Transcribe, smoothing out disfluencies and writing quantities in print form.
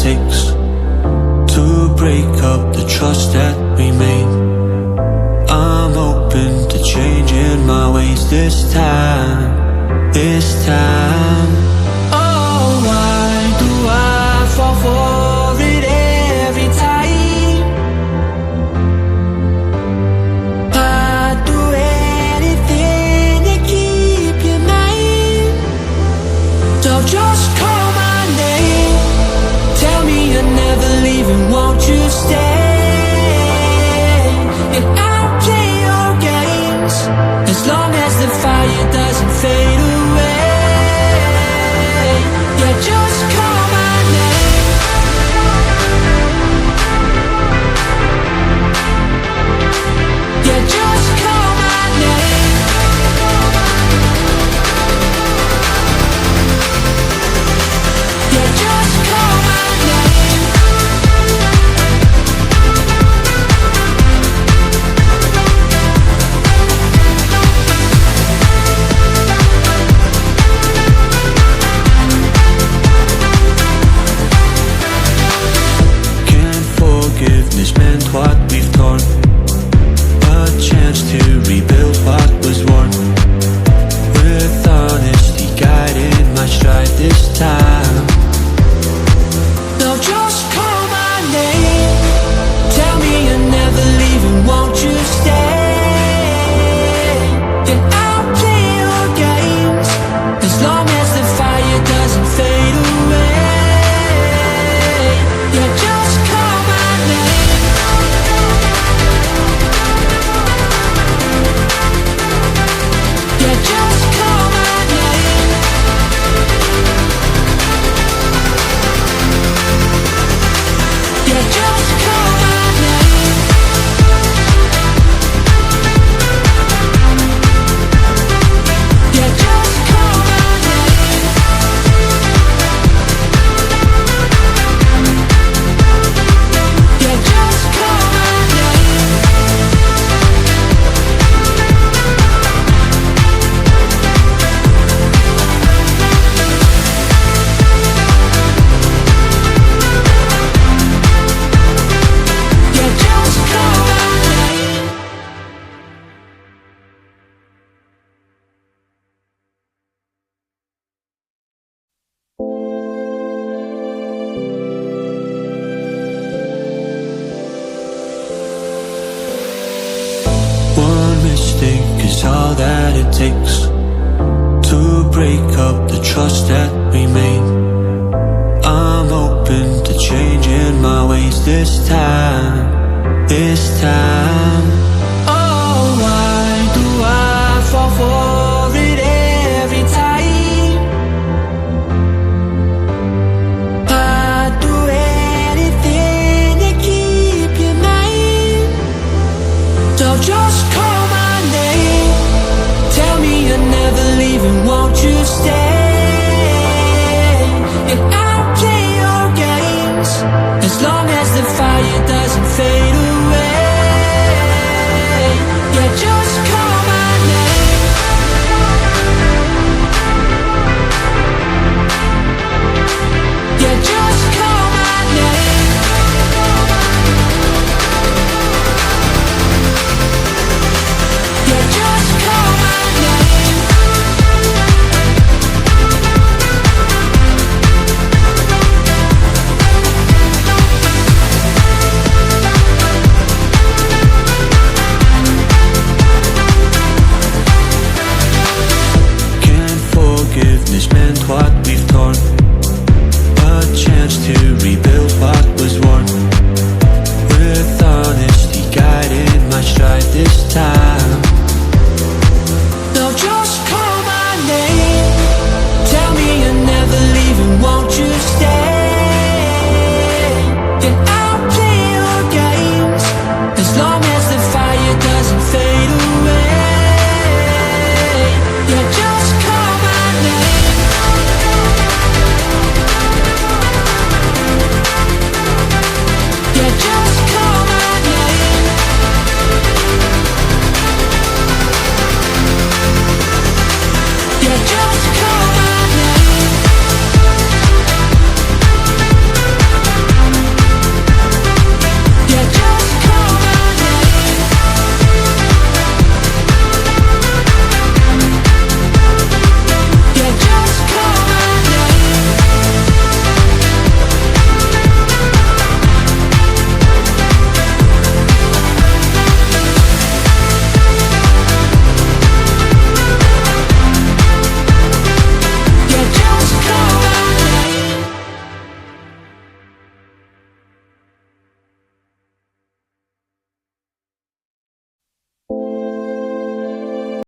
takes to break up the trust that we made. I'm open to changing my ways this time, this time. Oh, why do I fall for it every time? I'd do anything to keep you mine. So just call my name, tell me you're never leaving, won't you stay? And I'll play your games as long as the fire doesn't fade away. Yeah, just call my name. Yeah, just call my name. Yeah, just call my name. Can't forgiveness mend what we've torn, a chance to rebuild what was worn, with honesty guiding my stride this time. Now just call my name, tell me you're never leaving, won't you stay? And I'll play your games as long as the fire doesn't fade away. Yeah, just call my name. Yeah, just call my name. Yeah, just call my name. Yeah, just call my name. Yeah, just call my name. Yeah, just call my name. One mistake is all that it takes to break up the trust that we made. I'm open to changing my ways this time, this time. Oh, why do I fall for it every time? I'd do anything to keep you mine. So just call my name, tell me you're never leaving, won't you stay?